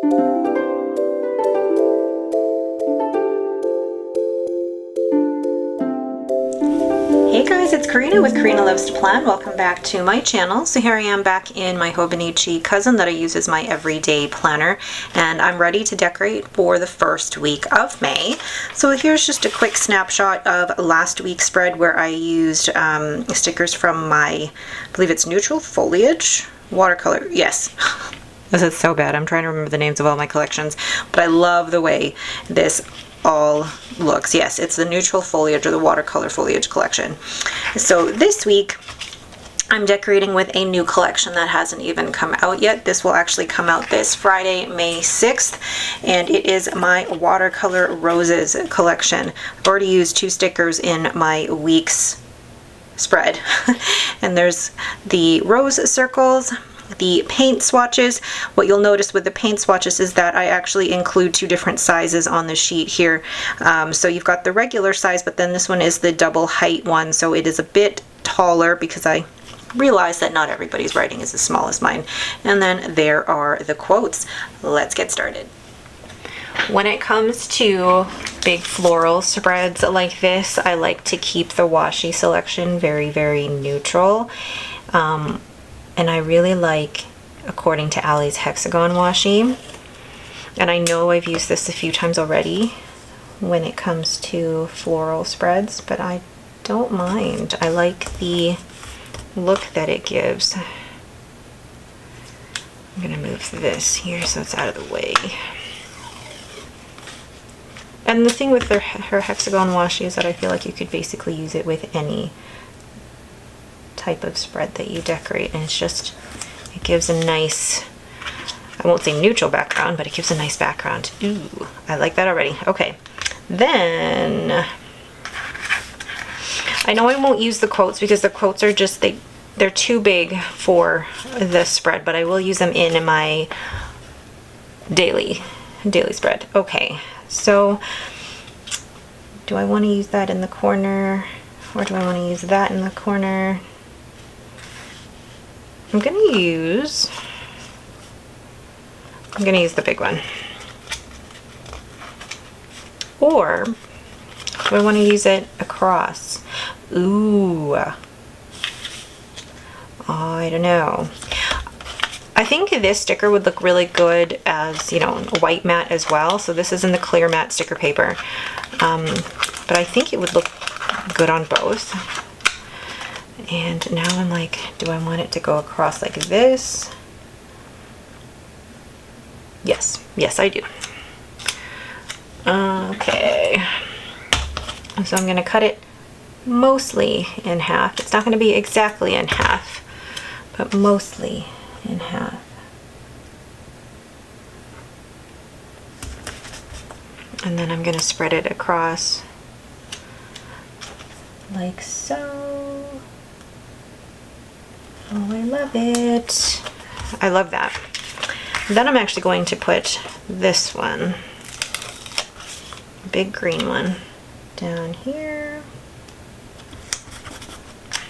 Hey guys, it's Karina with Karina Loves to Plan. Welcome back to my channel. So here I am back in my HOBONICHI cousin that I use as my everyday planner, and I'm ready to decorate for the first week of May. So here's just a quick snapshot of last week's spread where I used stickers from my, I believe it's neutral foliage watercolor. Yes. This is so bad. I'm trying to remember the names of all my collections, but I love the way this all looks. Yes, it's the neutral foliage or the watercolor foliage collection. So this week I'm decorating with a new collection that hasn't even come out yet. This will actually come out this Friday, May 6th, and it is my watercolor roses collection. I've already used 2 stickers in my week's spread. And there's the rose circles, the paint swatches. What you'll notice with the paint swatches is that I actually include 2 different sizes on the sheet here. So you've got the regular size, but then this one is the double height one, so it is a bit taller because I realize that not everybody's writing is as small as mine. And then there are the quotes. Let's get started. When it comes to big floral spreads like this, I like to keep the washi selection very, very neutral. And I really like According to Ali's hexagon washi. And I know I've used this a few times already when it comes to floral spreads, but I don't mind. I like the look that it gives. I'm gonna move this here so it's out of the way. And the thing with her hexagon washi is that I feel like you could basically use it with any type of spread that you decorate, and it's just, it gives a nice, I won't say neutral background, but it gives a nice background. Ooh, I like that already. Okay, then I know I won't use the quotes because the quotes are just, they're too big for the spread, but I will use them in my daily spread. Okay, so do I want to use that in the corner, or do I want to use that in the corner? I'm gonna use the big one. Or do I want to use it across? Ooh, I don't know. I think this sticker would look really good as, you know, a white mat as well. So this is in the clear matte sticker paper. But I think it would look good on both. And now I'm like, do I want it to go across like this? Yes, yes I do. Okay. So I'm going to cut it mostly in half. It's not going to be exactly in half, but mostly in half. And then I'm going to spread it across like so. Oh, I love it. I love that. Then I'm actually going to put this one, big green one, down here.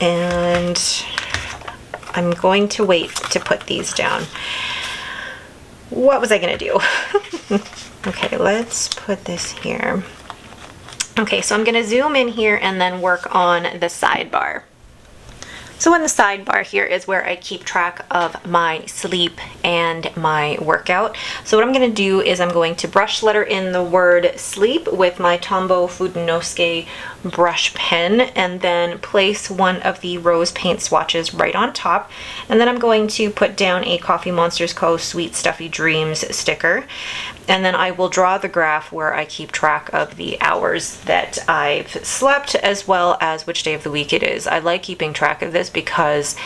And I'm going to wait to put these down. What was I gonna do? Okay, let's put this here. Okay, so I'm gonna zoom in here and then work on the sidebar. So in the sidebar here is where I keep track of my sleep and my workout. So what I'm going to do is I'm going to brush letter in the word sleep with my Tombow Fudenosuke brush pen, and then place one of the rose paint swatches right on top. And then I'm going to put down a Coffee Monsters Co. Sweet Stuffy Dreams sticker. And then I will draw the graph where I keep track of the hours that I've slept, as well as which day of the week it is. I like keeping track of this because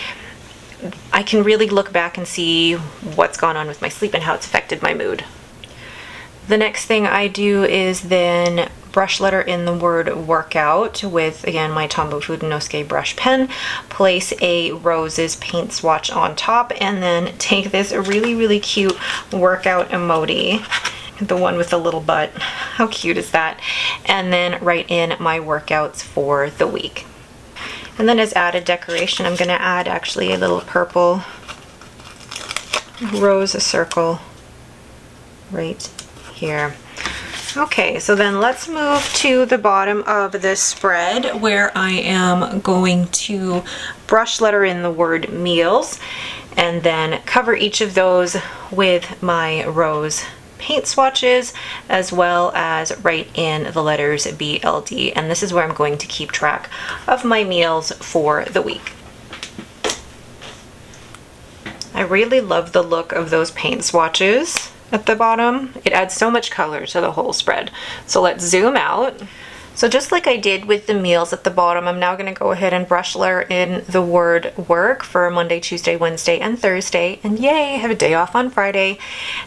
I can really look back and see what's gone on with my sleep and how it's affected my mood. The next thing I do is then brush letter in the word workout with, again, my Tombow Fudenosuke brush pen, place a roses paint swatch on top, and then take this really, really cute workout emoji, the one with the little butt. How cute is that? And then write in my workouts for the week. And then as added decoration, I'm going to add actually a little purple rose circle right here. Okay, so then let's move to the bottom of this spread where I am going to brush letter in the word meals and then cover each of those with my rose paint swatches, as well as write in the letters BLD. And this is where I'm going to keep track of my meals for the week. I really love the look of those paint swatches at the bottom. It adds so much color to the whole spread. So let's zoom out. So just like I did with the meals at the bottom, I'm now going to go ahead and brush layer in the word work for Monday, Tuesday, Wednesday, and Thursday. And yay, I have a day off on Friday.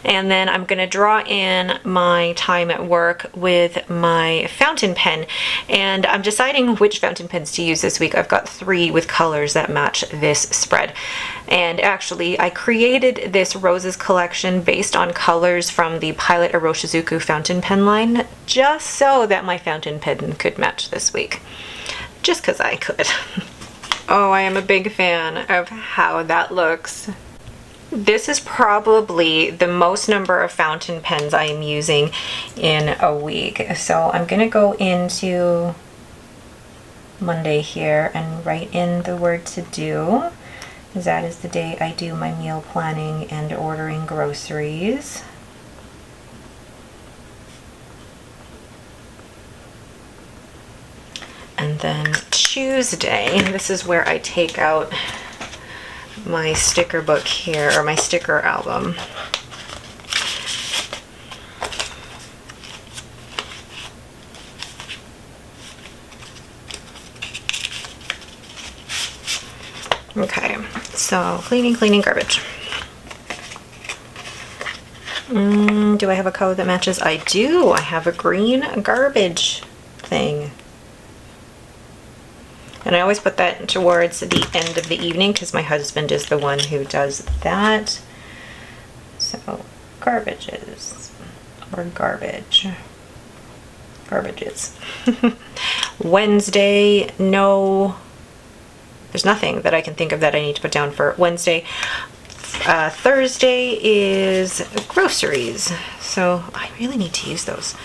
And then I'm going to draw in my time at work with my fountain pen. And I'm deciding which fountain pens to use this week. I've got 3 with colors that match this spread. And actually, I created this roses collection based on colors from the Pilot Iroshizuku fountain pen line, just so that my fountain pen could match this week. Just because I could. Oh, I am a big fan of how that looks. This is probably the most number of fountain pens I am using in a week. So I'm going to go into Monday here and write in the word to do, because that is the day I do my meal planning and ordering groceries. And then Tuesday, this is where I take out my sticker book here, or my sticker album. Okay, so cleaning, garbage. Do I have a color that matches? I do. I have a green garbage thing. And I always put that towards the end of the evening because my husband is the one who does that. So, garbages, or garbage. Garbages. Wednesday, no, there's nothing that I can think of that I need to put down for Wednesday. Thursday is groceries, so I really need to use those.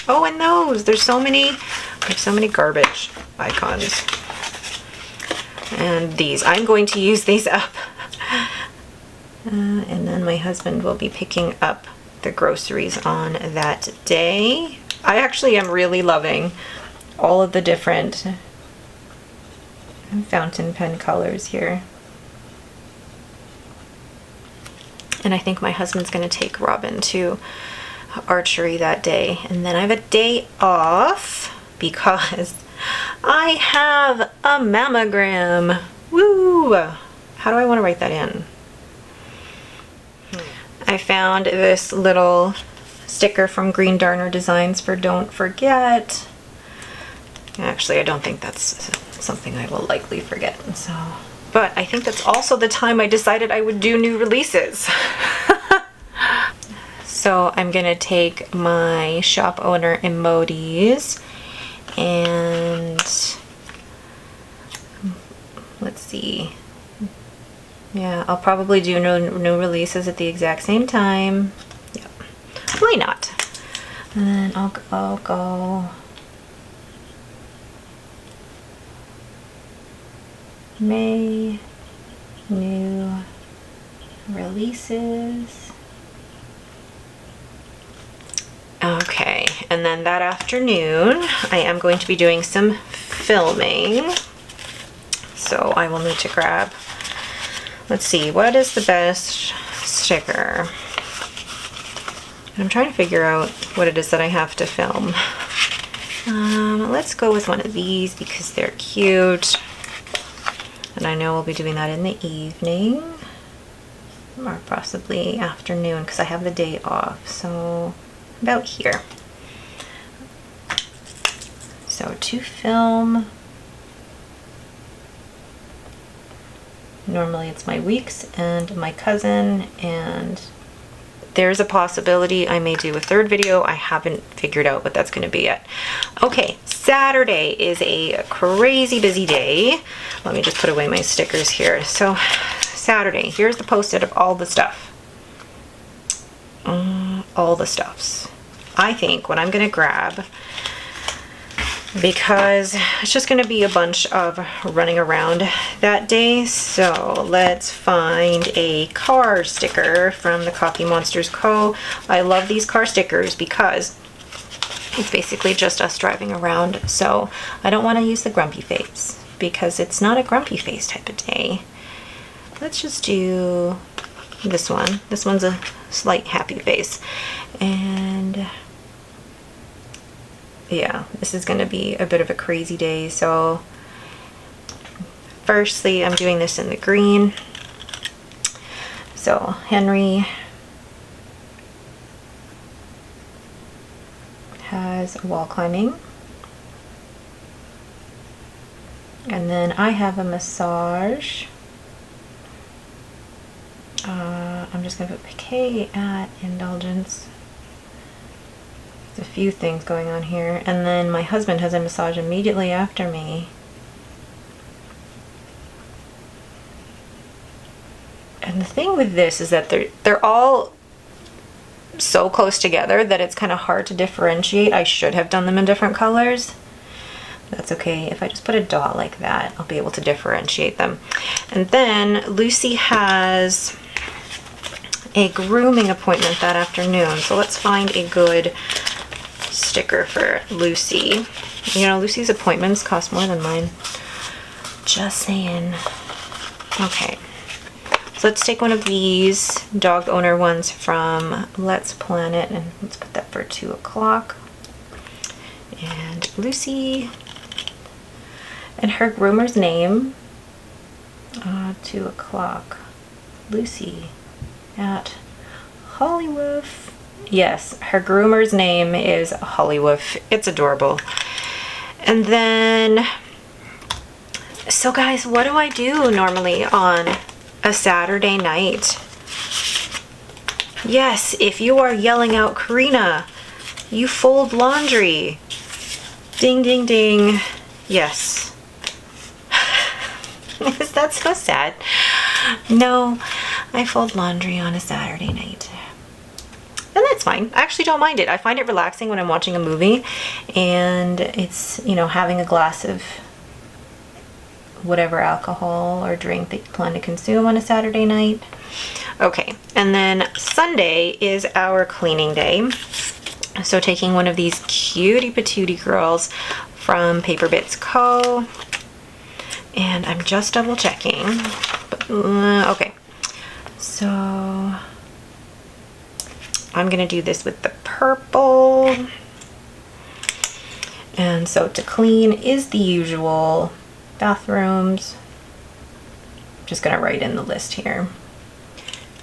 Oh, and those, there's so many, I have so many garbage icons. And these, I'm going to use these up. And then my husband will be picking up the groceries on that day. I actually am really loving all of the different fountain pen colors here. And I think my husband's going to take Robin to archery that day. And then I have a day off because I have a mammogram. Woo! How do I want to write that in? I found this little sticker from Green Darner Designs for Don't Forget. Actually, I don't think that's something I will likely forget. So, but I think that's also the time I decided I would do new releases. So I'm going to take my shop owner emojis and let's see. Yeah, I'll probably do new releases at the exact same time. Yep. Why not? And then I'll go May new releases. Okay, and then that afternoon I am going to be doing some filming. So I will need to grab, let's see, what is the best sticker? I'm trying to figure out what it is that I have to film. Let's go with one of these because they're cute. And I know we'll be doing that in the evening or possibly afternoon because I have the day off. So about here. So to film, normally it's my weeks and my cousin, and there's a possibility I may do a third video. I haven't figured out what that's going to be yet. Okay, Saturday is a crazy busy day. Let me just put away my stickers here. So Saturday, here's the post-it of all the stuff. all the stuffs. I think what I'm gonna grab, because it's just gonna be a bunch of running around that day, so let's find a car sticker from the Coffee Monsters Co. I love these car stickers because it's basically just us driving around, so I don't want to use the grumpy face because it's not a grumpy face type of day. Let's just do this one. This one's a slight happy face. And yeah, this is going to be a bit of a crazy day. So firstly, I'm doing this in the green. So Henry has wall climbing. And then I have a massage. I'm just going to put piquet at indulgence. There's a few things going on here. And then my husband has a massage immediately after me. And the thing with this is that they're all so close together that it's kind of hard to differentiate. I should have done them in different colors. That's okay. If I just put a dot like that, I'll be able to differentiate them. And then Lucy has a grooming appointment that afternoon. So let's find a good sticker for Lucy. You know, Lucy's appointments cost more than mine. Just saying. Okay. So let's take one of these dog owner ones from Let's Planet, and let's put that for 2 o'clock. And Lucy, and her groomer's name, 2 o'clock. Lucy at Hollywood. Yes, her groomer's name is Hollywood. It's adorable. And then, so guys, what do I do normally on a Saturday night? Yes, if you are yelling out, Karina, you fold laundry. Ding, ding, ding. Yes. Is that so sad? No, I fold laundry on a Saturday night. And that's fine. I actually don't mind it. I find it relaxing when I'm watching a movie and it's, you know, having a glass of whatever alcohol or drink that you plan to consume on a Saturday night. Okay, and then Sunday is our cleaning day. So taking one of these cutie patootie girls from Paper Bits Co. And I'm just double checking. But, okay, so I'm gonna do this with the purple. And so to clean is the usual bathrooms. I'm just gonna write in the list here.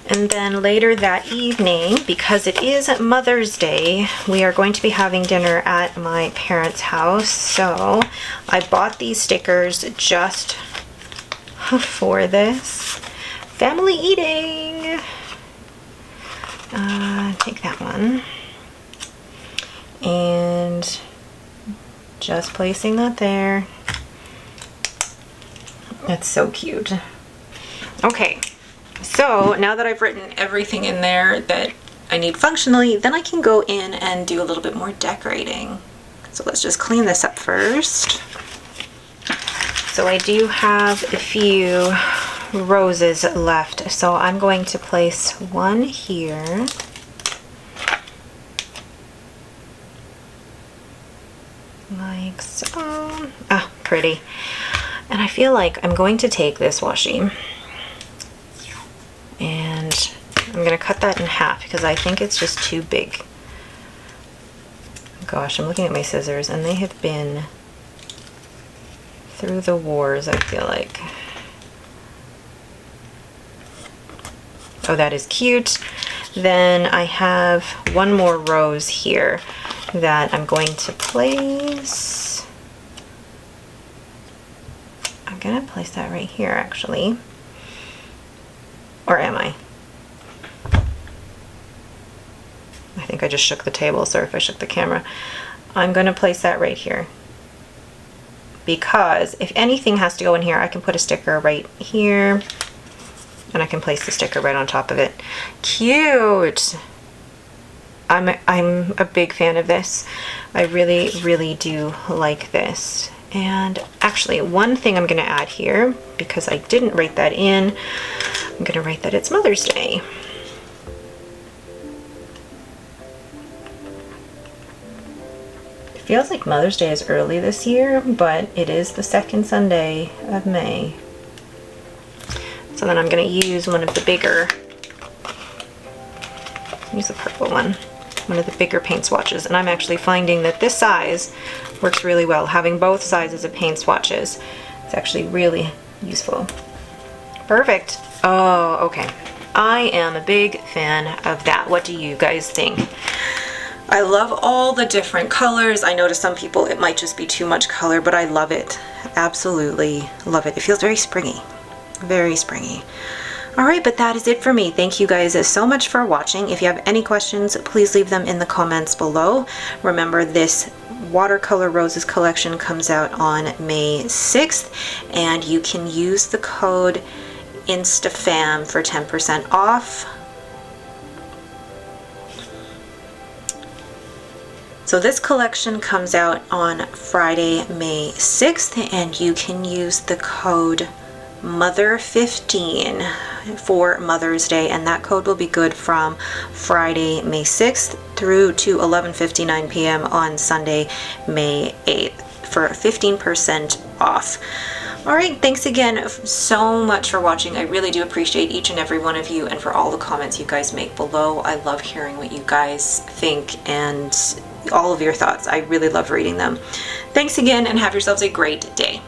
And then later that evening, because it is Mother's Day, we are going to be having dinner at my parents' house. So I bought these stickers just for this. Family eating. Take that one. And just placing that there. That's so cute. Okay. So now that I've written everything in there that I need functionally, then I can go in and do a little bit more decorating. So let's just clean this up first. So I do have a few roses left. So I'm going to place one here. Like so. Ah, pretty. And I feel like I'm going to take this washi and I'm going to cut that in half because I think it's just too big. Gosh, I'm looking at my scissors and they have been through the wars, I feel like. Oh, that is cute. Then I have one more rose here that I'm going to place. I'm going to place that right here, actually. Or am I? I think I just shook the table. Sorry if I shook the camera. I'm going to place that right here. Because if anything has to go in here, I can put a sticker right here. And I can place the sticker right on top of it. Cute! I'm a big fan of this. I really do like this. And actually, one thing I'm going to add here, because I didn't write that in, I'm going to write that it's Mother's Day. It feels like Mother's Day is early this year, but it is the second Sunday of May. So then I'm going to use one of the bigger, use the purple one of the bigger paint swatches, and I'm actually finding that this size works really well. Having both sizes of paint swatches, it's actually really useful. Perfect. Oh, okay. I am a big fan of that. What do you guys think? I love all the different colors. I know to some people it might just be too much color, but I love it. Absolutely love it. It feels very springy. Very springy. All right, but that is it for me. Thank you guys so much for watching. If you have any questions, please leave them in the comments below. Remember, this Watercolor Roses collection comes out on May 6th, and you can use the code INSTAFAM for 10% off. So this collection comes out on Friday, May 6th, and you can use the code MOTHER15 for Mother's Day, and that code will be good from Friday, May 6th through to 11:59 p.m. on Sunday, May 8th for 15% off. All right, thanks again so much for watching. I really do appreciate each and every one of you, and for all the comments you guys make below. I love hearing what you guys think and all of your thoughts. I really love reading them. Thanks again, and have yourselves a great day.